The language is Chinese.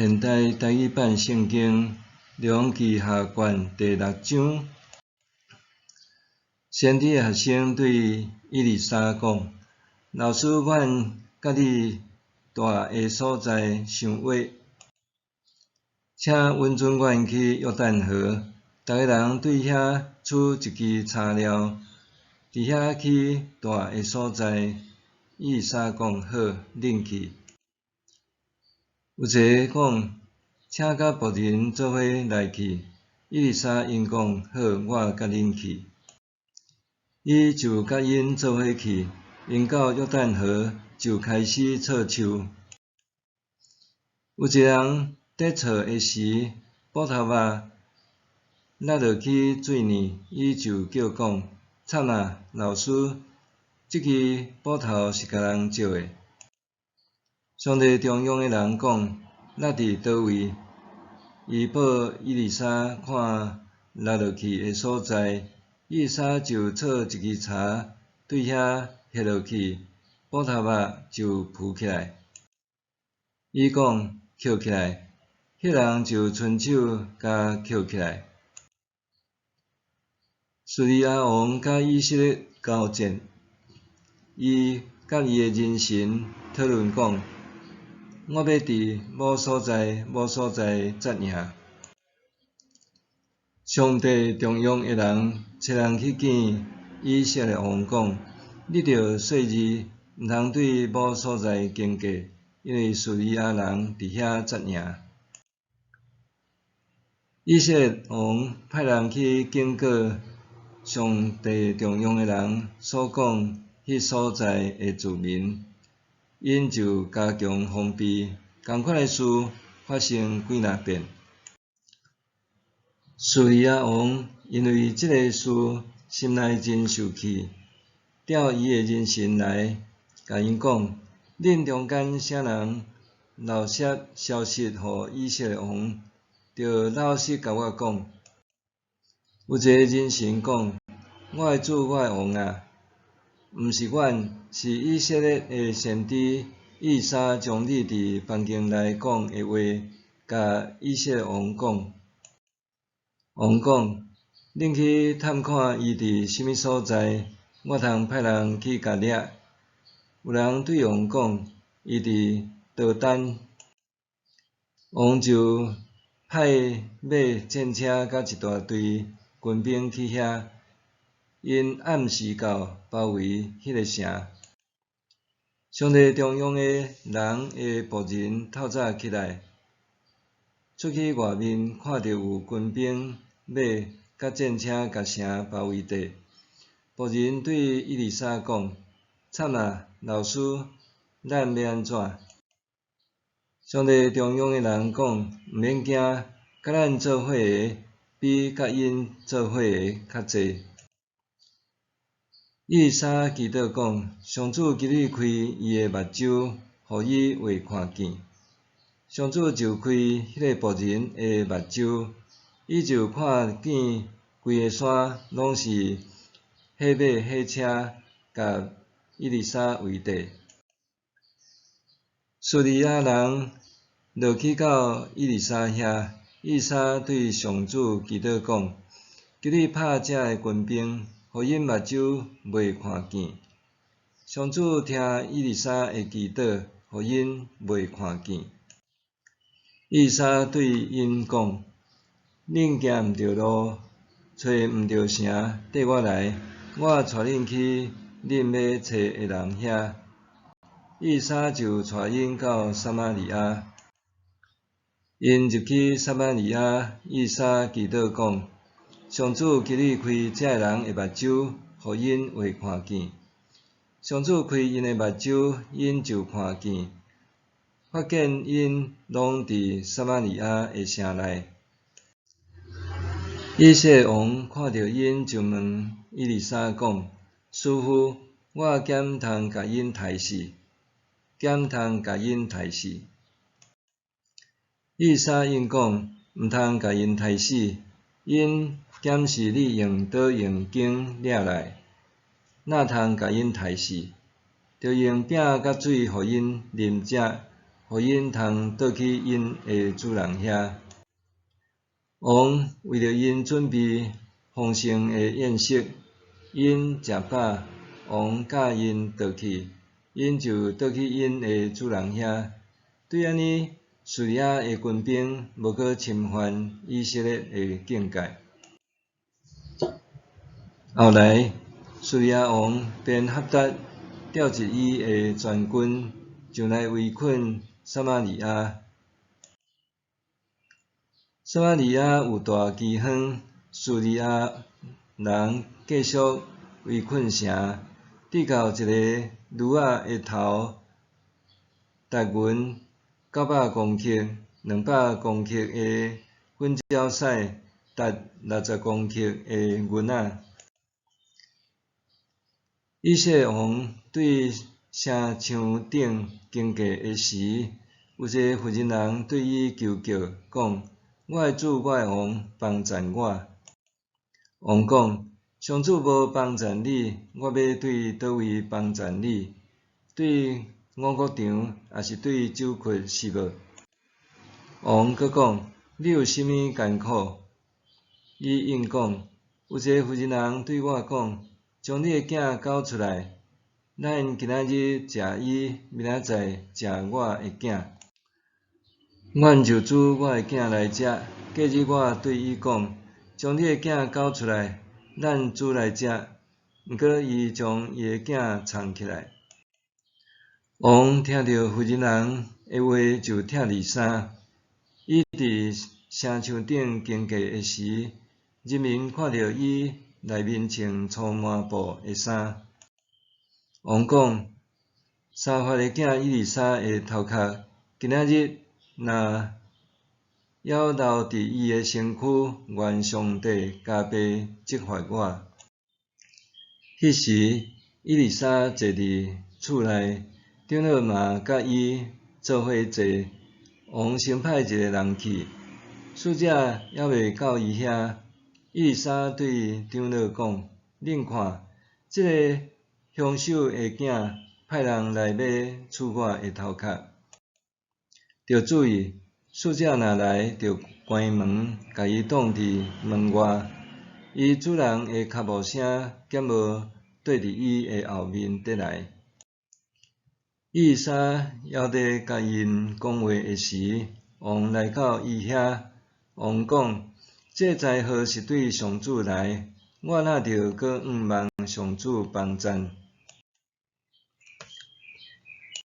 现代台语版圣经梁记下卷第6章，先知学生对以利沙讲：老师，阮甲你住的所在伤远，请允准阮去约旦河，逐个人对遐取一支柴料，伫遐去住的所在。以利沙讲：好，恁去。有一个讲，请甲仆人做伙来去。以利沙因讲：好，我甲恁去。伊就甲因做伙去。因到约旦河就开始插树。有一个人伫插的时，布头仔落落去水里，伊就叫讲：惨啊，老师，即支布头是甲人借的。上帝中央的人讲：落伫倒位？伊报以利沙看落落去的所在，以利沙就插一支柴对遐下落去，布头仔就浮起来。伊讲：捡起来，迄人就伸手甲捡起来。叙利亚王甲以色列交战，伊甲伊的人神讨论讲：我要伫某所在杀赢。上帝中央的人找人去见以色列王讲：你着细字，毋通对某所在经过，因为叙利亚人伫遐杀赢。以色列王派人去警告上帝中央的人所讲迄所在的居民，因就加强防备。同款的事发生几若遍。叙利亚王因为即个事心内真受气，召伊的人神来，甲因讲：恁中间啥人漏泄消息互以色列王，着老实甲我讲。有一个人神讲：我的主，我的王啊，毋是阮，是以色列的先知以利沙将你伫房间内讲的话，甲以色列王讲。王讲：恁去探看伊伫什么所在，我通派人去甲掠。有人对王讲：伊伫道丹。王就派马、战车甲一大队军兵去遐，因暗时到包围迄个城。上帝中央的人的仆人透早起来，出去外面，看到有军兵、马甲战车甲城包围住。仆人对以利沙讲：惨啊，老师，咱要安怎？上帝中央的人讲：毋免惊，甲咱做伙的比甲因做伙的较济。以利沙祈祷讲：上主今日开伊的目睭，互伊会看见。上主就开迄个仆人的目睭，伊就看见规个山拢是火马火车，甲以利沙围住。叙利亚人落去到以利沙遐，以利沙对上主祈祷讲：求你拍遮个军兵，互因目睭袂看见。上主听以利沙的祈祷，互因袂看见。以利沙对因讲：恁行毋着路，找毋着城，缀我来，我带恁去恁要找的人遐。以利沙就带因到撒玛利亚。因入去撒玛利亚，以利沙祈祷讲：上主今日开遮个人的目睭，互因会看见。上主开因的目睭，因就看见，发现因拢伫撒玛利亚的城内。以色列王看到因，就问以利沙讲：师傅，我敢毋通甲因杀死？敢毋通甲因杀死？以利沙因讲：毋通甲因杀死，因检是你用倒用弓掠来，哪通甲因杀死？着用饼甲水互因啉食，互因通倒去因的主人遐。王为着因准备丰盛的宴席，因食饱，王教因倒去，因就倒去因的主人遐。对安尼，叙利亚的军兵无搁侵犯以色列的境界。后来，叙利亚王便哈达调集伊的全军，上来围困撒玛利亚。撒玛利亚有大饥荒，叙利亚人继续围困城，直到一个驴仔的头，达云900公克、200公克的粉椒屎，达60公克的银仔。以色列王对城墙顶经过的时，有一个妇人对伊求救，讲：我的主，我的王，帮助我。王讲：上主无帮助你，我要对倒位帮助你？对五谷场，还是对酒窟是无？王阁讲：你有甚物艰苦？伊应讲：有一个妇人对我讲，将你的囝交出来，咱今仔日食伊，明仔载食我的囝。阮就煮我的囝来食。隔日我对伊讲，将你的囝交出来，咱煮来食。毋过伊将伊的囝藏起来。王听到妇人的话就拆里衫。伊伫城墙顶经过的时，人民看到伊内面穿粗麻布的衫。王讲：沙法的囝以利沙的头壳，今仔日若还留伫伊的身躯，愿上帝加倍责罚我。迄时，以利沙坐伫厝内，长老嘛甲伊做伙坐。王先派一个人去，使者还未到伊遐，以利沙对长老讲：恁看，即个凶手的囝派人来要取我的头壳。着注意，使者若来，着关门，甲伊挡伫门外。伊主人的脚步声减无对伫伊的后面得来。以利沙还伫甲因讲话的时，王来到伊遐。王讲：这灾祸是对上主来，我哪着搁仰望上主帮赞？